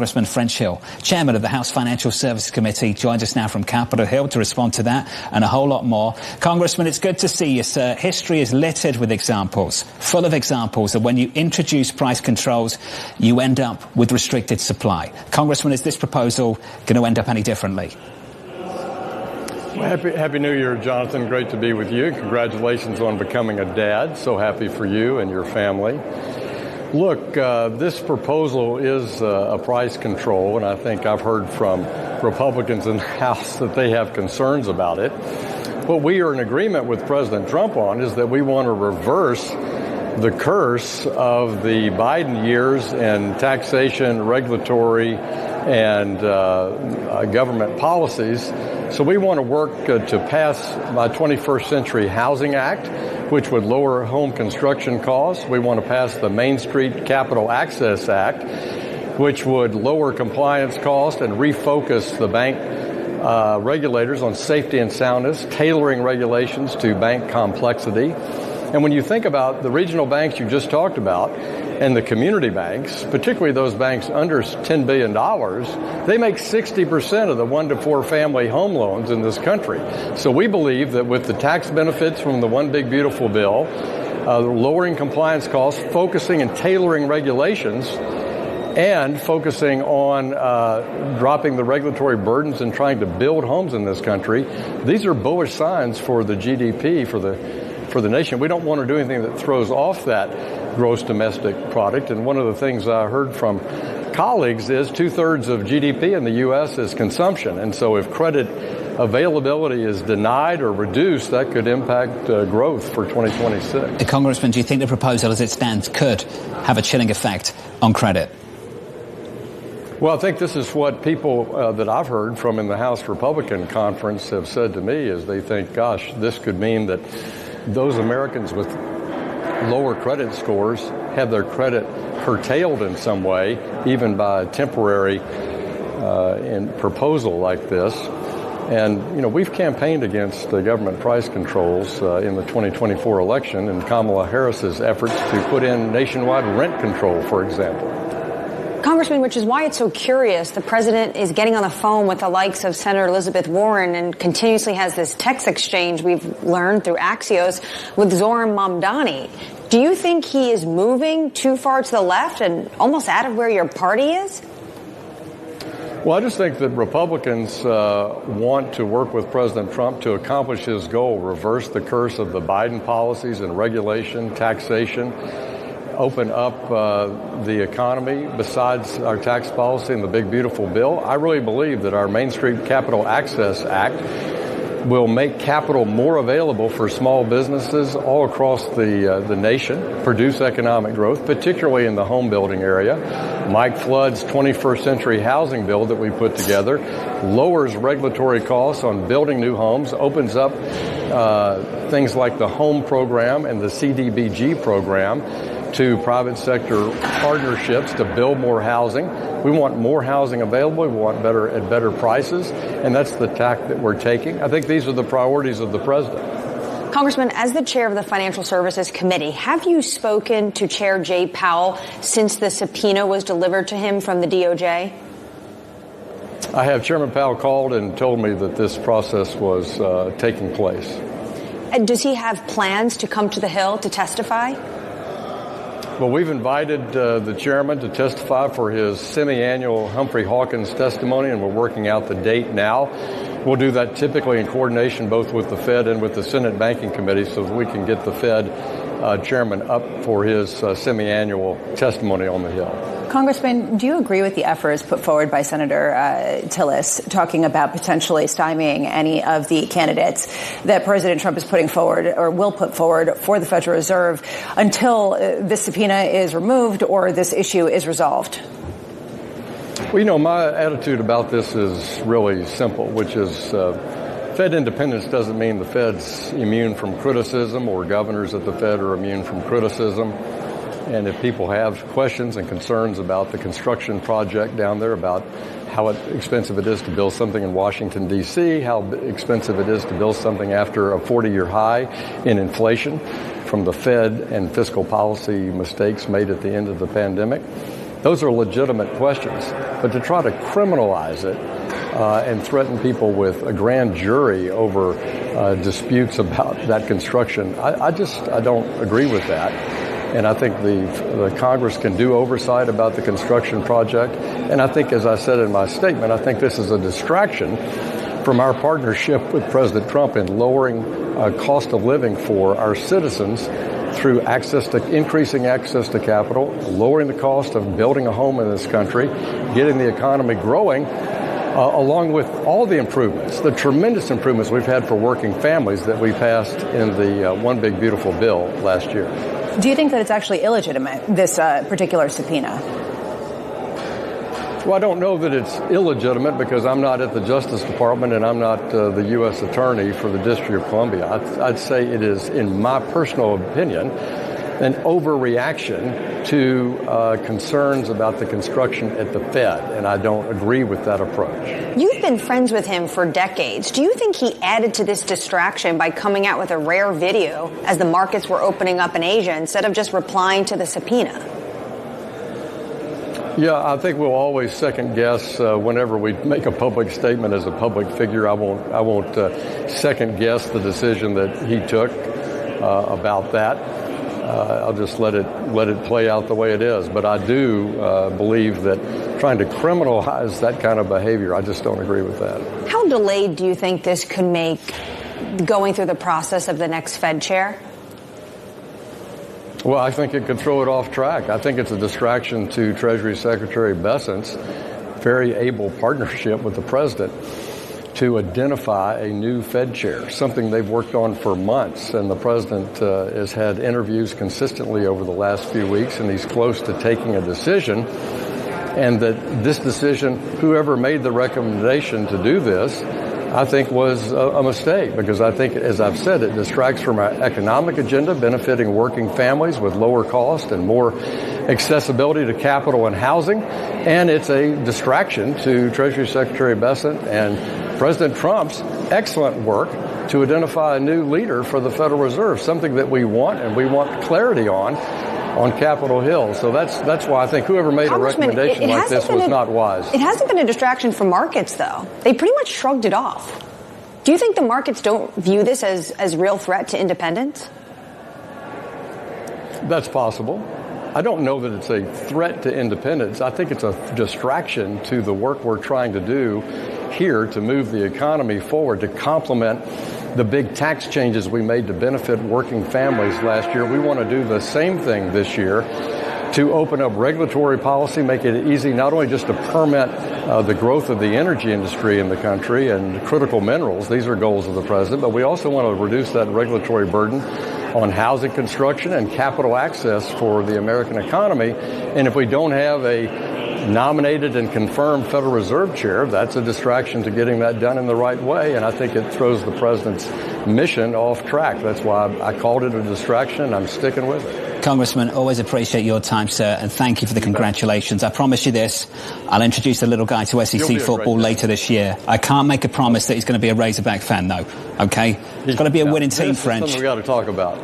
Congressman French Hill, chairman of the House Financial Services Committee, joins us now from Capitol Hill to respond to that and a whole lot more. Congressman, it's good to see you, sir. History is littered with examples, full of examples that when you introduce price controls, you end up with restricted supply. Congressman, is this proposal going to end up any differently? Well, happy New Year, Jonathan. Great to be with you. Congratulations on becoming a dad. So happy for you and your family. Look, this proposal is a price control, and I think I've heard from Republicans in the House that they have concerns about it. What we are in agreement with President Trump on is that we want to reverse the curse of the Biden years in taxation, regulatory, and government policies. So we want to work to pass my 21st Century Housing Act, which would lower home construction costs. We want to pass the Main Street Capital Access Act, which would lower compliance costs and refocus the bank regulators on safety and soundness, tailoring regulations to bank complexity. And when you think about the regional banks you just talked about and the community banks, particularly those banks under $10 billion, they make 60% of the 1 to 4 family home loans in this country. So we believe that with the tax benefits from the One Big Beautiful Bill, lowering compliance costs, focusing and tailoring regulations, and focusing on dropping the regulatory burdens and trying to build homes in this country, these are bullish signs for the GDP, for the nation. We don't want to do anything that throws off that gross domestic product. And one of the things I heard from colleagues is 2/3 of GDP in the U.S. is consumption. And so if credit availability is denied or reduced, that could impact growth for 2026. Congressman, do you think the proposal as it stands could have a chilling effect on credit? Well, I think this is what people that I've heard from in the House Republican Conference have said to me is they think, gosh, this could mean that those Americans with lower credit scores have their credit curtailed in some way, even by a temporary proposal like this. And, you know, we've campaigned against the government price controls in the 2024 election and Kamala Harris's efforts to put in nationwide rent control, for example. Congressman, which is why it's so curious, the president is getting on the phone with the likes of Senator Elizabeth Warren and continuously has this text exchange we've learned through Axios with Zohran Mamdani. Do you think he is moving too far to the left and almost out of where your party is? Well, I just think that Republicans want to work with President Trump to accomplish his goal, reverse the curse of the Biden policies and regulation, taxation, open up the economy besides our tax policy and the Big Beautiful Bill. I really believe that our Main Street Capital Access Act will make capital more available for small businesses all across the nation, produce economic growth, particularly in the home building area. Mike Flood's 21st Century Housing Bill that we put together lowers regulatory costs on building new homes, opens up things like the HOME program and the CDBG program to private sector partnerships to build more housing. We want more housing available. We want better prices, and that's the tack that we're taking. I think these are the priorities of the president. Congressman, as the chair of the Financial Services Committee, have you spoken to Chair Jay Powell since the subpoena was delivered to him from the DOJ? I have. Chairman Powell called and told me that this process was taking place. And does he have plans to come to the Hill to testify? Well, we've invited the chairman to testify for his semi-annual Humphrey Hawkins testimony, and we're working out the date now. We'll do that typically in coordination both with the Fed and with the Senate Banking Committee so that we can get the Fed chairman up for his semi-annual testimony on the Hill. Congressman, do you agree with the efforts put forward by Senator Tillis talking about potentially stymieing any of the candidates that President Trump is putting forward or will put forward for the Federal Reserve until this subpoena is removed or this issue is resolved? Well, you know, my attitude about this is really simple, which is Fed independence doesn't mean the Fed's immune from criticism or governors at the Fed are immune from criticism. And if people have questions and concerns about the construction project down there, about how expensive it is to build something in Washington, D.C., how expensive it is to build something after a 40-year high in inflation from the Fed and fiscal policy mistakes made at the end of the pandemic, Those are legitimate questions. But to try to criminalize it and threaten people with a grand jury over disputes about that construction, I don't agree with that. And I think the Congress can do oversight about the construction project. And I think, as I said in my statement, I think this is a distraction from our partnership with President Trump in lowering cost of living for our citizens through increasing access to capital, lowering the cost of building a home in this country, getting the economy growing, along with all the improvements, the tremendous improvements we've had for working families that we passed in the One Big Beautiful Bill last year. Do you think that it's actually illegitimate, this particular subpoena? Well, I don't know that it's illegitimate because I'm not at the Justice Department and I'm not the U.S. Attorney for the District of Columbia. I'd say it is, in my personal opinion, an overreaction to concerns about the construction at the Fed, and I don't agree with that approach. You've been friends with him for decades. Do you think he added to this distraction by coming out with a rare video as the markets were opening up in Asia instead of just replying to the subpoena? Yeah, I think we'll always second guess whenever we make a public statement as a public figure. I won't second guess the decision that he took about that. I'll just let it play out the way it is. But I do believe that trying to criminalize that kind of behavior, I just don't agree with that. How delayed do you think this could make going through the process of the next Fed chair? Well, I think it could throw it off track. I think it's a distraction to Treasury Secretary Bessent's very able partnership with the president to identify a new Fed chair, something they've worked on for months. And the president has had interviews consistently over the last few weeks, and he's close to taking a decision. And that this decision, whoever made the recommendation to do this, I think was a mistake, because I think, as I've said, it distracts from our economic agenda, benefiting working families with lower cost and more accessibility to capital and housing. And it's a distraction to Treasury Secretary Bessent and President Trump's excellent work to identify a new leader for the Federal Reserve, something that we want, and we want clarity on Capitol Hill. So that's why I think whoever made a recommendation like this was not wise. It hasn't been a distraction for markets, though. They pretty much shrugged it off. Do you think the markets don't view this as real threat to independence? That's possible. I don't know that it's a threat to independence. I think it's a distraction to the work we're trying to do here to move the economy forward, to complement the big tax changes we made to benefit working families last year. We want to do the same thing this year to open up regulatory policy, make it easy not only just to permit the growth of the energy industry in the country and critical minerals. These are goals of the president, but we also want to reduce that regulatory burden on housing construction and capital access for the American economy. And if we don't have a nominated and confirmed Federal Reserve chair, that's a distraction to getting that done in the right way. And I think it throws the president's mission off track. That's why I called it a distraction, and I'm sticking with it. Congressman, always appreciate your time, sir, and thank you for the congratulations. I promise you this, I'll introduce the little guy to SEC football later this year. I can't make a promise that he's going to be a Razorback fan, though, okay? It's got to be a winning team, French. That's something we got to talk about.